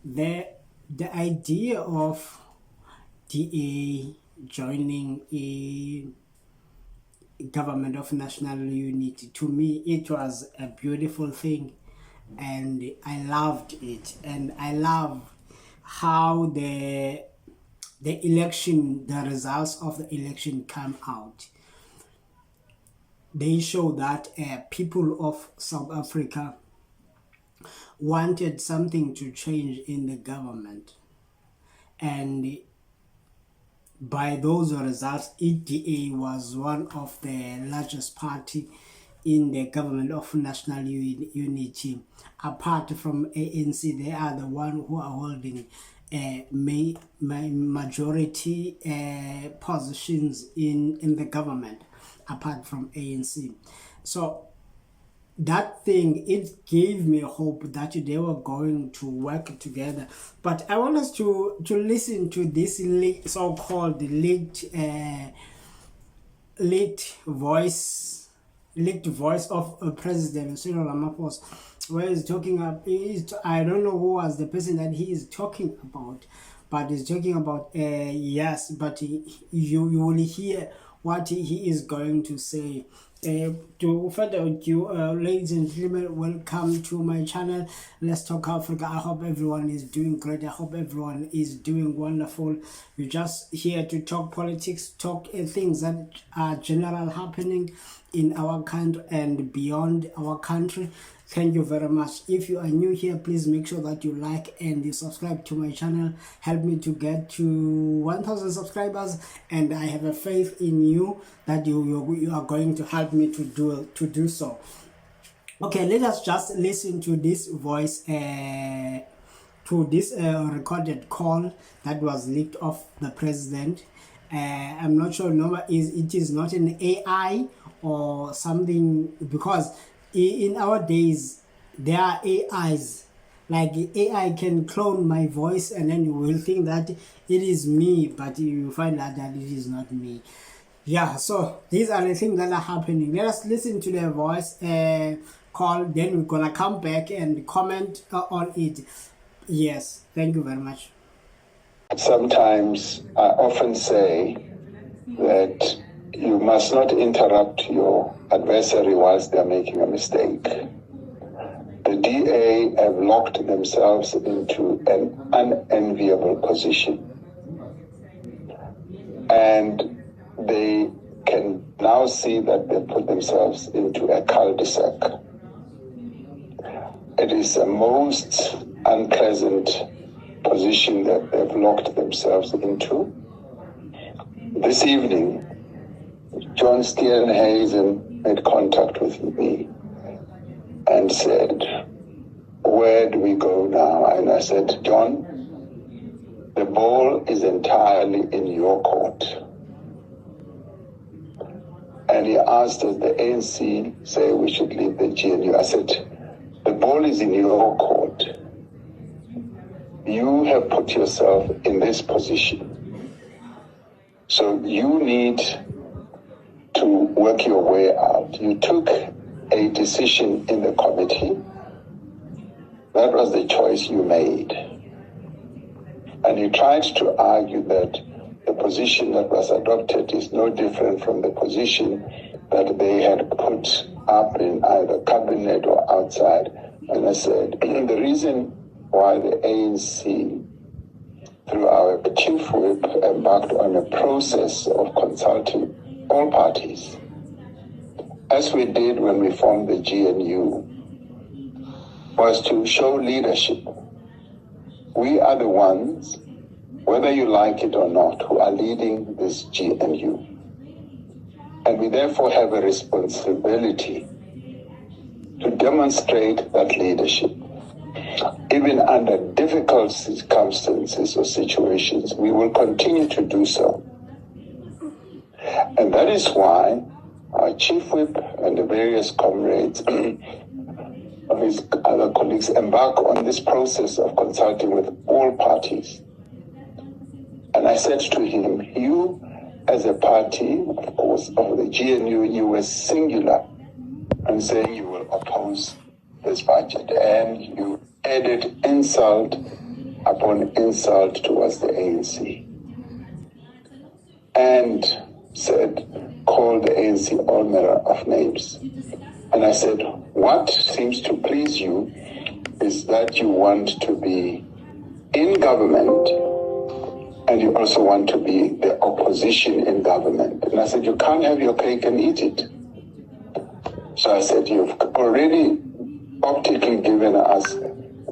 the idea of DA joining a government of national unity, to me it was a beautiful thing, and I loved it, and I love how the results of the election come out. They show that people of South Africa wanted something to change in the government, and by those results, EDA was one of the largest party in the government of national unity. Apart from ANC, they are the one who are holding majority positions in the government, apart from ANC. So that thing, it gave me hope that they were going to work together. But I want us to listen to this so-called leaked voice of President Cyril Ramaphosa, where he's talking about, I don't know who was the person that he is talking about, but he's talking about yes, but you will hear what he is going to say. To further you, ladies and gentlemen, welcome to my channel. Let's Talk Africa. I hope everyone is doing great. I hope everyone is doing wonderful. We're just here to talk politics, talk things that are general happening in our country and beyond our country. Thank you very much. If you are new here, please make sure that you like and you subscribe to my channel. Help me to get to 1,000 subscribers, and I have a faith in you that you are going to help me to do so. Okay, let us just listen to this voice, to this recorded call that was leaked of the president. I'm not sure, it is not an AI or something, because in our days there are AIs, like AI can clone my voice and then you will think that it is me, but you find out that it is not me. Yeah, so these are the things that are happening. Let us listen to the voice call, then we're gonna come back and comment on it. Yes, thank you very much. Sometimes I often say that you must not interrupt your adversary whilst they're making a mistake. The DA have locked themselves into an unenviable position, and they can now see that they put themselves into a cul-de-sac. It is a most unpleasant position that they've locked themselves into. This evening, John Steenhuisen made contact with me and said, "Where do we go now?" And I said, "John, the ball is entirely in your court." And he asked, "Does the ANC say we should leave the GNU?" I said, "The ball is in your court. You have put yourself in this position. So you need to work your way out. You took a decision in the committee. That was the choice you made." And he tried to argue that the position that was adopted is no different from the position that they had put up in either cabinet or outside. And I said, the reason why the ANC, through our chief whip, embarked on a process of consulting all parties, as we did when we formed the GNU, was to show leadership. We are the ones, whether you like it or not, who are leading this GNU. And we therefore have a responsibility to demonstrate that leadership. Even under difficult circumstances or situations, we will continue to do so. And that is why our chief whip and the various comrades of his other colleagues embark on this process of consulting with all parties. And I said to him, you as a party, of course, of the GNU, you were singular in saying you will oppose this budget, and you added insult upon insult towards the ANC and called the ANC all manner of names. And I said, what seems to please you is that you want to be in government and you also want to be the opposition in government. And I said, you can't have your cake and eat it. So I said, you've already optically given us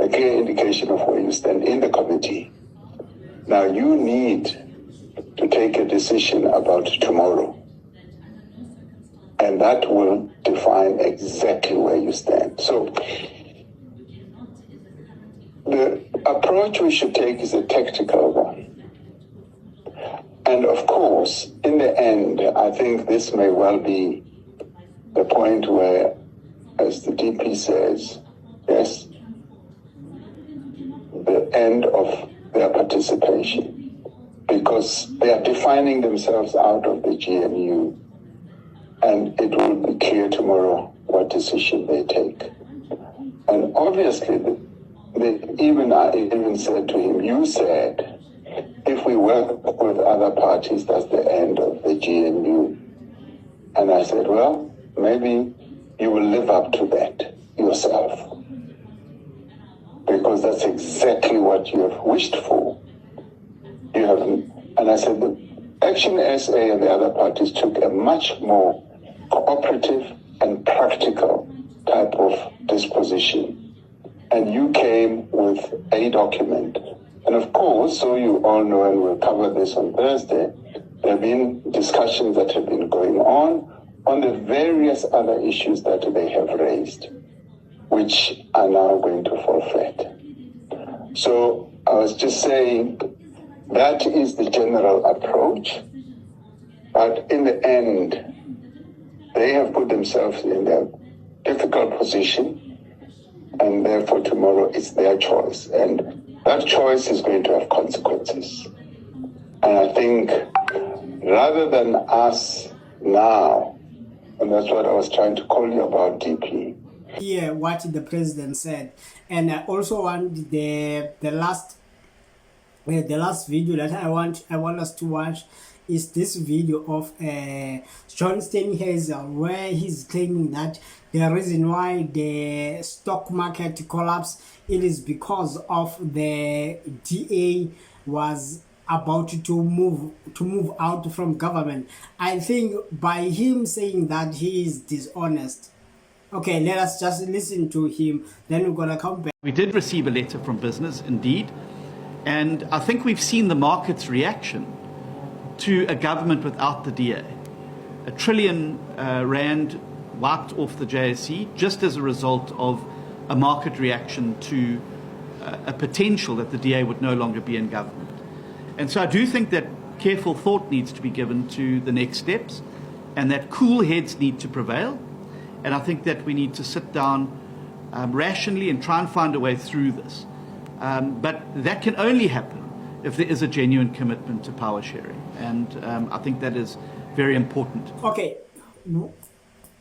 a clear indication of where you stand in the committee. Now you need to take a decision about tomorrow. And that will define exactly where you stand. So the approach we should take is a tactical one. And of course, in the end, I think this may well be the point where, as the DP says, yes, the end of their participation, because they are defining themselves out of the GNU, and it will be clear tomorrow what decision they take. And obviously, I even said to him, you said, if we work with other parties, that's the end of the GNU. And I said, well, maybe you will live up to that yourself, because that's exactly what you have wished for. And I said, the Action SA and the other parties took a much more cooperative and practical type of disposition. And you came with a document. And of course, so you all know, and we'll cover this on Thursday, there have been discussions that have been going on the various other issues that they have raised, which are now going to fall flat. So I was just saying that is the general approach, but in the end, they have put themselves in a difficult position, and therefore tomorrow it's their choice. And that choice is going to have consequences. And I think rather than us now, and that's what I was trying to call you about, DP. Yeah, what the president said. And I also want the last video that I want us to watch is this video of John Steinhazel, where he's claiming that the reason why the stock market collapsed, it is because of the DA was about to move out from government. I think by him saying that, he is dishonest. Okay, let us just listen to him, then we're gonna come back. We did receive a letter from business, indeed, and I think we've seen the market's reaction to a government without the DA. R1 trillion wiped off the JSE just as a result of a market reaction to a potential that the DA would no longer be in government. And so I do think that careful thought needs to be given to the next steps, and that cool heads need to prevail. And I think that we need to sit down rationally and try and find a way through this. But that can only happen if there is a genuine commitment to power sharing. And I think that is very important. Okay,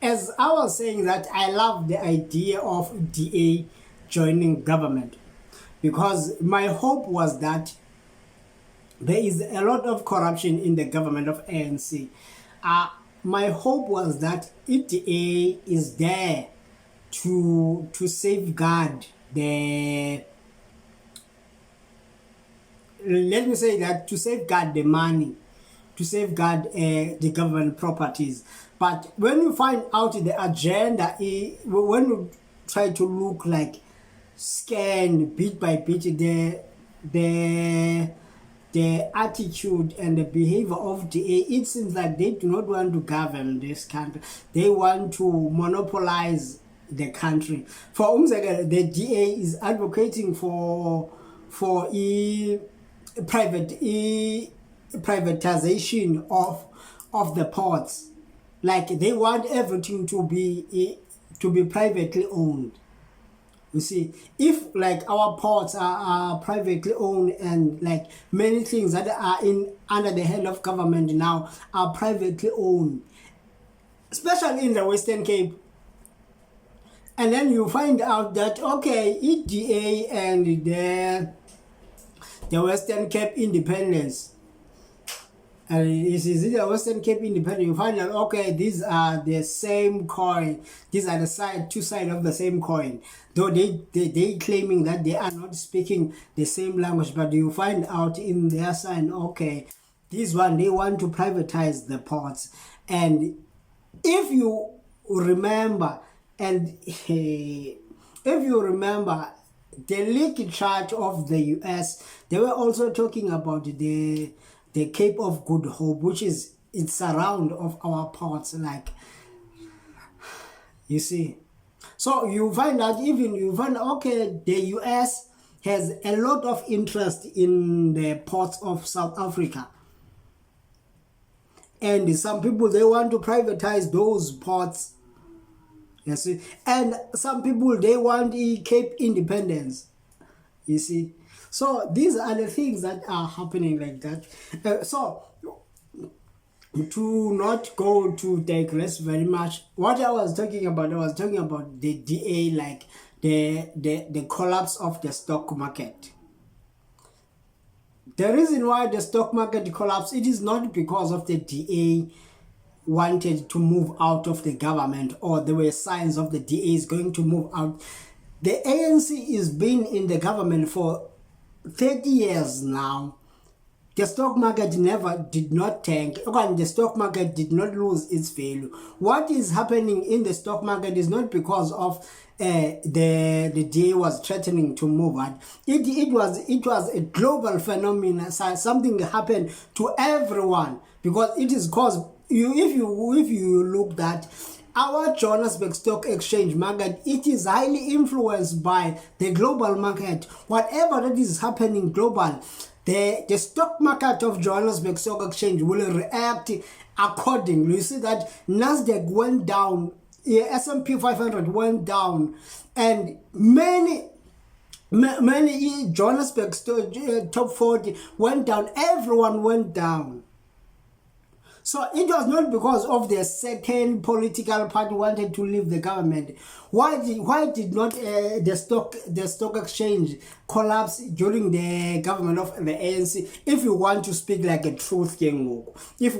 as I was saying that I love the idea of DA joining government, because my hope was that there is a lot of corruption in the government of ANC. My hope was that DA is there to safeguard the, let me say that, to safeguard the money, to safeguard the government properties. But when you find out the agenda, when you try to look like scan bit by bit the attitude and the behavior of DA, it seems like they do not want to govern this country. They want to monopolize the country. For Umzekele, the DA is advocating for privatization of the ports. Like they want everything to be privately owned. You see, if like our ports are privately owned, and like many things that are under the hand of government now are privately owned, especially in the Western Cape, and then you find out that okay, EDA and the Western Cape independence. And is it the Western Cape independence? You find out, okay, these are the same coin. These are the two sides of the same coin. Though they claiming that they are not speaking the same language, but you find out in their sign, okay, this one, they want to privatize the ports. And if you remember, the leaked chart of the US, they were also talking about the Cape of Good Hope, which is it's around of our ports, like, you see. So you find out, okay, the US has a lot of interest in the ports of South Africa. And some people, they want to privatize those ports. You see. And some people, they want Cape independence. You see. So these are the things that are happening like that. So to not go to digress very much, what I was talking about the DA, like the collapse of the stock market. The reason why the stock market collapsed, it is not because of the DA wanted to move out of the government, or there were signs of the DA is going to move out. The ANC is been in the government for 30 years now. The stock market did not tank. The stock market did not lose its value. What is happening in the stock market is not because of the DA was threatening to move out. It was a global phenomenon. Something happened to everyone, because it is caused. If you look at our Johannesburg Stock Exchange market, it is highly influenced by the global market. Whatever that is happening global, the stock market of Johannesburg Stock Exchange will react accordingly. You see that Nasdaq went down, S&P 500 went down, and many Johannesburg top 40 went down. Everyone went down. So it was not because of the certain political party wanted to leave the government. Why did not the stock exchange collapse during the government of the ANC? If you want to speak like a truth, if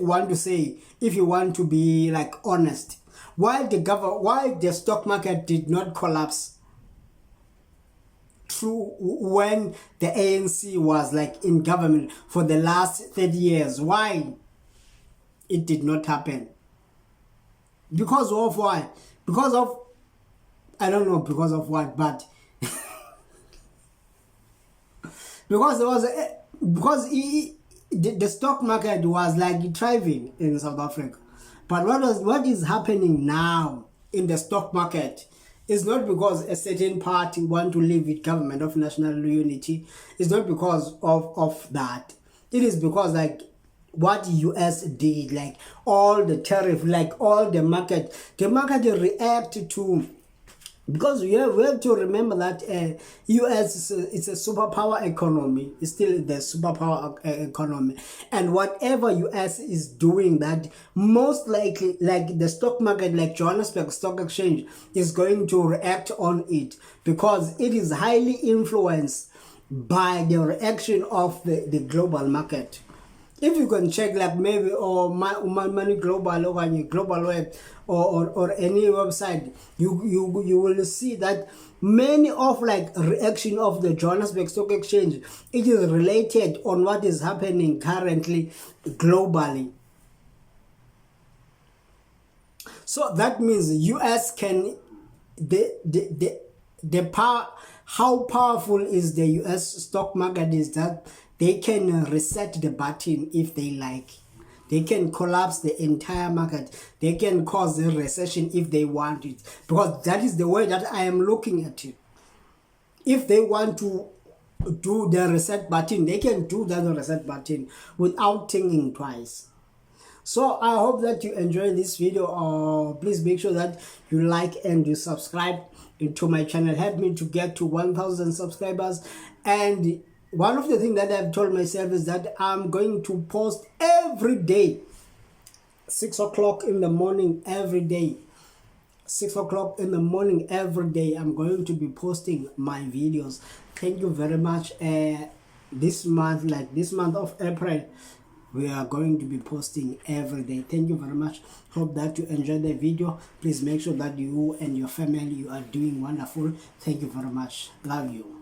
you want to be like honest, why the stock market did not collapse through when the ANC was like in government for the last 30 years? Why it did not happen? Because of why? Because of, I don't know because of what, but because there was the stock market was like thriving in South Africa. But what is happening now in the stock market is not because a certain party want to live with government of national unity. It's not because of that. It is because like what US did, like all the tariff, like all the market react to, because we have to remember that US is a superpower economy. It's still the superpower economy, and whatever US is doing, that most likely, like the stock market, like Johannesburg Stock Exchange, is going to react on it, because it is highly influenced by the reaction of the global market. If you can check, like maybe or Money Global or Global Web or any website, you will see that many of like reaction of the Johannesburg Stock Exchange, it is related on what is happening currently globally. So that means US can the power, how powerful is the US stock market is that they can reset the button if they like. They can collapse the entire market. They can cause a recession if they want it. Because that is the way that I am looking at it. If they want to do the reset button, they can do that reset button without thinking twice. So I hope that you enjoy this video. Please make sure that you like and you subscribe to my channel. Help me to get to 1,000 subscribers. And one of the things that I've told myself is that I'm going to post every day, 6 o'clock in the morning every day. 6 o'clock in the morning every day, I'm going to be posting my videos. Thank you very much. this month, like this month of April, we are going to be posting every day. Thank you very much. Hope that you enjoyed the video. Please make sure that you and your family, you are doing wonderful. Thank you very much. Love you.